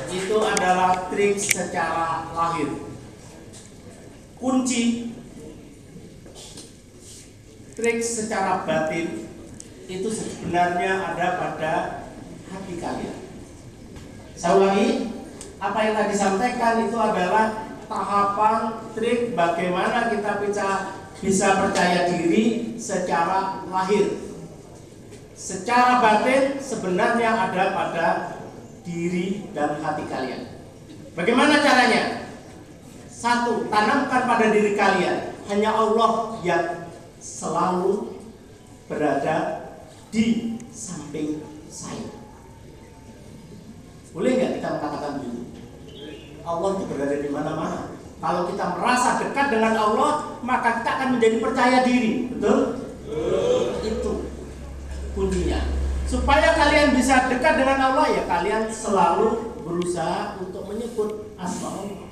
Itu adalah trik secara lahir. Kunci trik secara batin itu sebenarnya ada pada hati kalian. Saya ulangi, apa yang tadi disampaikan itu adalah tahapan trik bagaimana kita bisa percaya diri secara lahir. Secara batin sebenarnya ada pada diri dan hati kalian. Bagaimana caranya? Satu, tanamkan pada diri kalian, hanya Allah yang selalu berada di samping saya. Boleh nggak kita mengatakan begitu? Allah itu berada di mana-mana. Kalau kita merasa dekat dengan Allah, maka kita akan menjadi percaya diri. Betul? Itu kuncinya. Supaya kalian bisa dekat dengan Allah, ya kalian selalu berusaha untuk menyebut asma Allah.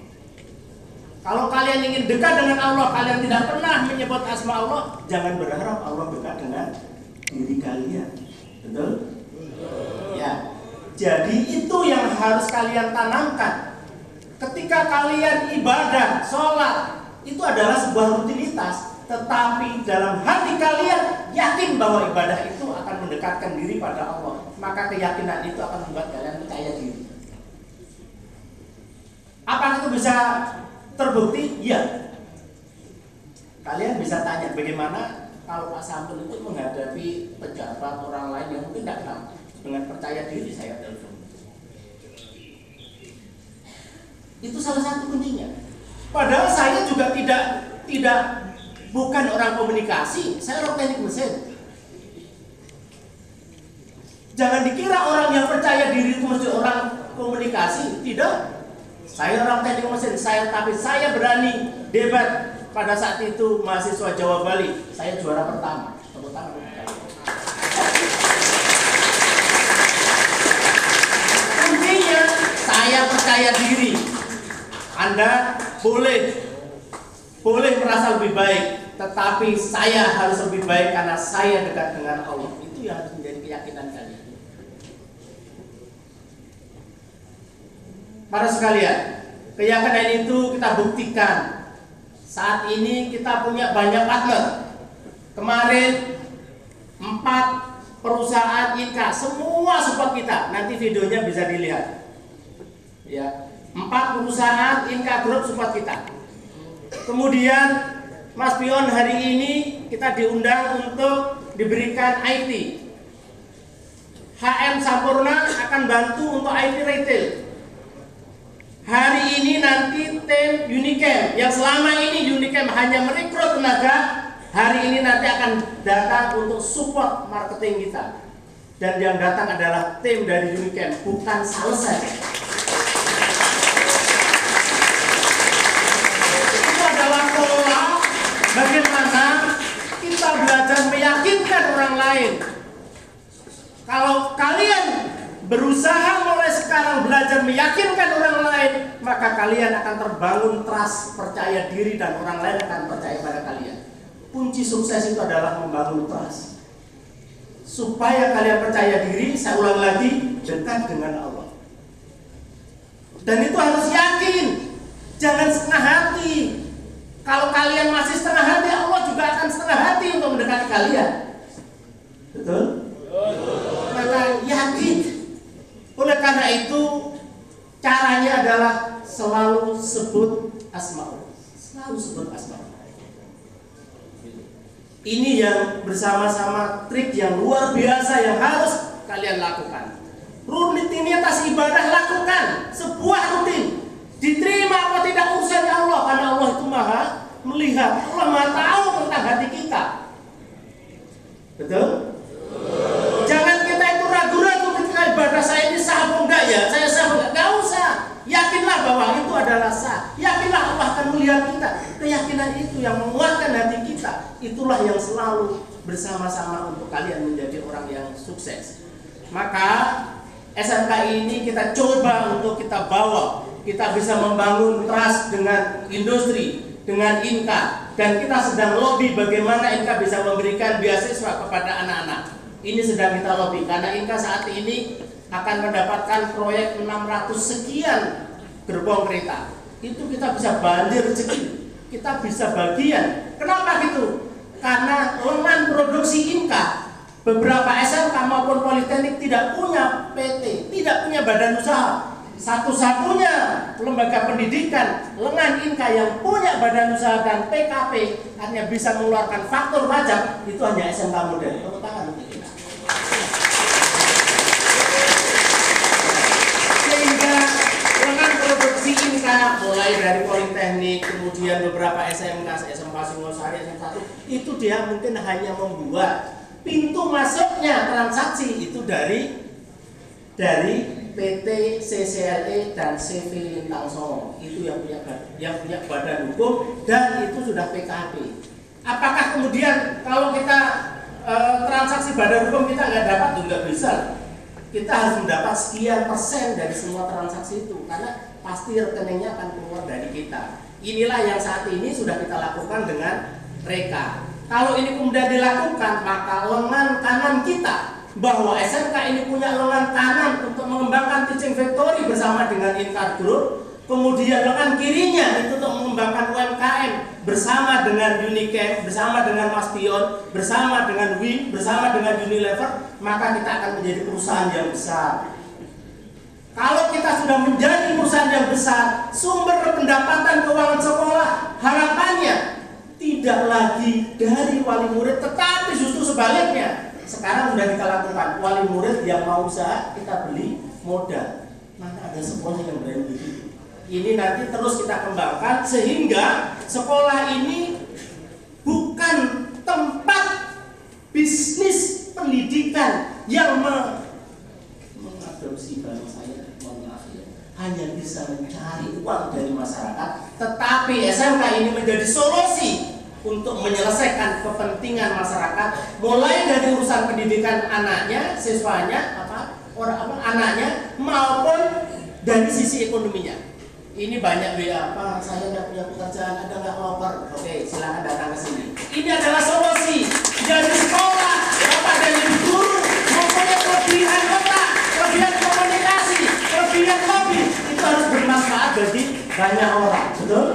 Kalau kalian ingin dekat dengan Allah, kalian tidak pernah menyebut asma Allah, jangan berharap Allah dekat dengan diri kalian. Betul? Ya. Jadi itu yang harus kalian tanamkan. Ketika kalian ibadah, sholat, itu adalah sebuah rutinitas. Tetapi dalam hati kalian yakin bahwa ibadah itu akan mendekatkan diri pada Allah, maka keyakinan itu akan membuat kalian percaya diri. Apakah itu bisa terbukti? Iya. Kalian bisa tanya bagaimana kalau Pak Sampun itu menghadapi pejabat orang lain yang mungkin tidak kenal, dengan percaya diri saya telepon. Itu salah satu kuncinya. Padahal saya juga bukan orang komunikasi, saya orang teknik mesin. Jangan dikira orang yang percaya diri itu mesti orang komunikasi. Tidak. Saya orang teknik mesin, tapi saya berani debat. Pada saat itu mahasiswa Jawa Bali, saya juara pertama. Tepuk tangan. Kuncinya saya percaya diri. Anda boleh merasa lebih baik, tetapi saya harus lebih baik karena saya dekat dengan Allah. Itu yang harus menjadi keyakinan kalian. Para sekalian, keyakinan itu kita buktikan. Saat ini kita punya banyak partner. Kemarin 4 perusahaan Inka semua support kita. Nanti videonya bisa dilihat. Ya, 4 perusahaan Inka Group support kita. Kemudian Mas Pion hari ini kita diundang untuk diberikan IT. HM Sampurna akan bantu untuk IT retail. Hari ini nanti tim Unicam yang selama ini Unicam hanya merekrut tenaga, hari ini nanti akan datang untuk support marketing kita. Dan yang datang adalah tim dari Unicam, bukan sales saja. Itu adalah pola bagaimana kita belajar meyakinkan orang lain. Kalau kalian berusaha mulai sekarang belajar meyakinkan orang lain, maka kalian akan terbangun trust, percaya diri, dan orang lain akan percaya pada kalian. Kunci sukses itu adalah membangun trust. Supaya kalian percaya diri, saya ulang lagi, dekat dengan Allah. Dan itu harus yakin, jangan setengah hati. Kalau kalian masih setengah hati, Allah juga akan setengah hati untuk mendekati kalian. Betul? Maka yakin. Oleh karena itu, caranya adalah selalu sebut asma Allah. Selalu sebut asma Allah. Ini yang bersama-sama trik yang luar biasa yang harus kalian lakukan. Rutinitas ibadah lakukan, sebuah rutin. Diterima atau tidak urusannya Allah, karena Allah itu melihat, Allah Maha tahu tentang hati kita. Betul? Jangan kita itu ragu-ragu ketika ibadah saya ini sah atau enggak ya, saya sah atau enggak. Enggak usah. Yakinlah bahwa itu adalah sah. Yakinlah Allah akan melihat kita. Keyakinan itu yang menguatkan hati kita. Itulah yang selalu bersama-sama untuk kalian menjadi orang yang sukses. Maka SMK ini kita coba untuk kita bawa. Kita bisa membangun trust dengan industri, dengan Inka. Dan kita sedang lobby bagaimana Inka bisa memberikan beasiswa kepada anak-anak. Ini sedang kita lobby karena Inka saat ini akan mendapatkan proyek 600 sekian gerbong kereta. Itu kita bisa banjir rezeki, kita bisa bagian. Kenapa gitu? Karena lengan produksi Inka, beberapa SMK maupun politeknik tidak punya PT, tidak punya badan usaha. Satu-satunya lembaga pendidikan lengan Inka yang punya badan usaha dan PKP hanya bisa mengeluarkan faktur pajak itu hanya SMK Modern. Tepuk tangan untuk kita. Sehingga lengan produksi Inka mulai dari politeknik, kemudian beberapa SMK, SMK Singosari, SMK 1 itu dia mungkin hanya membuat pintu masuknya transaksi itu dari PT CCLE dan CV Lintang Songo. Itu yang punya badan hukum dan itu sudah PKP. Apakah kemudian kalau kita transaksi badan hukum kita nggak dapat? Nggak bisa. Kita harus mendapat sekian persen dari semua transaksi itu karena pasti rekeningnya akan keluar dari kita. Inilah yang saat ini sudah kita lakukan dengan Reka. Kalau ini kemudian dilakukan, maka lengan kanan kita bahwa SMK ini punya lengan kanan untuk mengembangkan teaching factory bersama dengan Inkar Group, kemudian lengan kirinya itu untuk mengembangkan UMKM bersama dengan Unicamp, bersama dengan Mas Pion, bersama dengan WIN, bersama dengan Unilever, maka kita akan menjadi perusahaan yang besar. Kalau kita sudah menjadi perusahaan yang besar, sumber pendapatan keuangan sekolah harapannya tidak lagi dari wali murid, tetapi justru sebaliknya. Sekarang sudah kita lakukan, wali murid yang mau usaha kita beli modal. Mana ada sekolah yang berani begitu? Ini nanti terus kita kembangkan sehingga sekolah ini bukan tempat bisnis pendidikan yang mengadopsi bahasa saya, mohon maaf ya, hanya bisa mencari uang dari masyarakat, tetapi SMK ini menjadi solusi untuk menyelesaikan kepentingan masyarakat, mulai dari urusan pendidikan anaknya, siswanya, anaknya, maupun dari sisi ekonominya. Ini banyak WA, Pak, saya tidak punya pekerjaan, ada nggak loper? Oke, silakan datang ke sini. Ini adalah solusi. Jadi sekolah, Bapak dan Ibu guru mempunyai kelebihan otak, kelebihan komunikasi, kelebihan hobi. Itu harus bermanfaat bagi banyak orang, betul?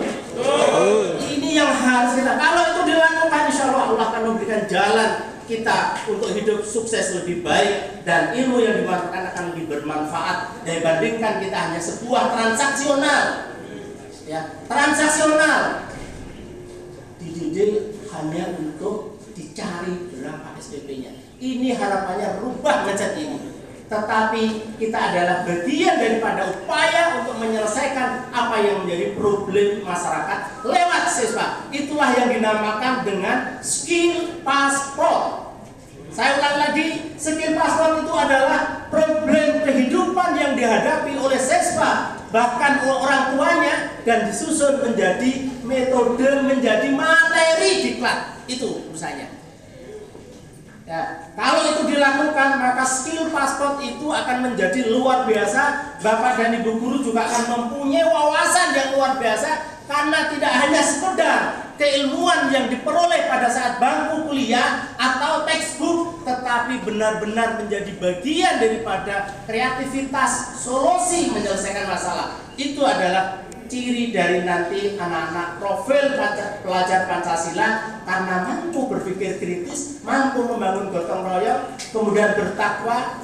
Ini yang harus kita, kalau itu dilakukan, insya Allah Allah akan memberikan jalan kita untuk hidup sukses lebih baik dan ilmu yang dimanfaatkan akan lebih bermanfaat dibandingkan kita hanya sebuah transaksional. Ya, transaksional dididik hanya untuk dicari berapa SPP-nya. Ini harapannya rubah mindset ini. Tetapi kita adalah bagian daripada upaya untuk menyelesaikan apa yang menjadi problem masyarakat lewat siswa. Itulah yang dinamakan dengan skill passport. Saya ulang lagi, skill passport itu adalah problem kehidupan yang dihadapi oleh siswa, bahkan orang tuanya, dan disusun menjadi metode, menjadi materi diklat. Itu urusannya. Ya, kalau itu dilakukan maka skill passport itu akan menjadi luar biasa. Bapak dan Ibu guru juga akan mempunyai wawasan yang luar biasa karena tidak hanya sekedar keilmuan yang diperoleh pada saat bangku kuliah atau textbook, tetapi benar-benar menjadi bagian daripada kreativitas solusi menyelesaikan masalah. Itu adalah ciri dari nanti anak-anak profil pelajar Pancasila karena mampu berpikir kritis, mampu membangun gotong royong, kemudian bertakwa,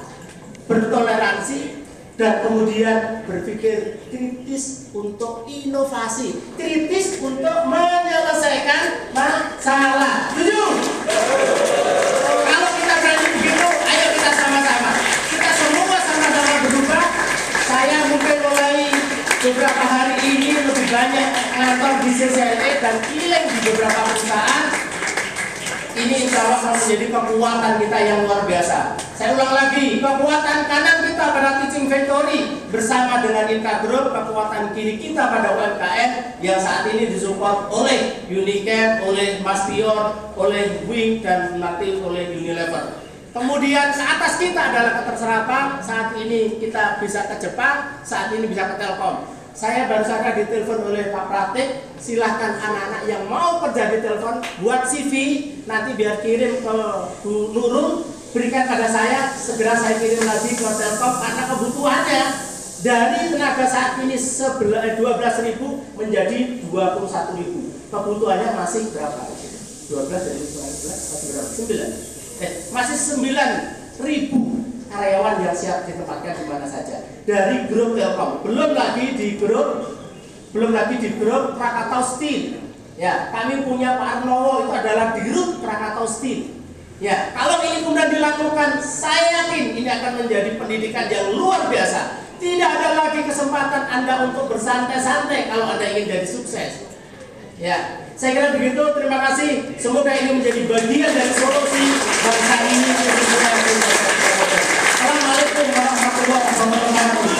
bertoleransi, dan kemudian berpikir kritis untuk inovasi, kritis untuk menyelesaikan masalah. Setuju? Kalau kita berani begitu, ayo kita sama-sama. Kita semua sama-sama berubah. Saya mungkin mulai beberapa hari ini lebih banyak ngantor di CCLE dan kileng di beberapa perusahaan, ini insya Allah akan menjadi kekuatan kita yang luar biasa. Saya ulang lagi, kekuatan kanan kita pada Teaching Factory bersama dengan Inka Group, kekuatan kiri kita pada UMKM yang saat ini disupport oleh Unicap, oleh Mastion, oleh Wing, dan nanti oleh Unilever. Kemudian ke atas kita adalah keterserapan, saat ini kita bisa ke Jepang, saat ini bisa ke Telkom. Saya baru saja ditelepon oleh Pak Pratik, silahkan anak-anak yang mau kerja di telepon, buat CV, nanti biar kirim ke Bu Nurul, berikan pada saya, segera saya kirim lagi ke Telkom, karena kebutuhannya dari tenaga saat ini 12.000 menjadi 21.000. Kebutuhannya masih berapa? 12 dari 12 masih berapa? 9. Masih 9.000 karyawan yang siap ditempatkan di mana saja dari grup Telkom. Belum lagi di grup Krakatau Steel. Ya, kami punya Pak Arnowo, itu adalah di grup Krakatau Steel. Ya, kalau ini kemudian dilakukan, saya yakin ini akan menjadi pendidikan yang luar biasa. Tidak ada lagi kesempatan Anda untuk bersantai-santai kalau Anda ingin jadi sukses. Ya, saya kira begitu. Terima kasih. Semoga ini menjadi bagian dari solusi bangsa ini. Assalamualaikum warahmatullahi wabarakatuh.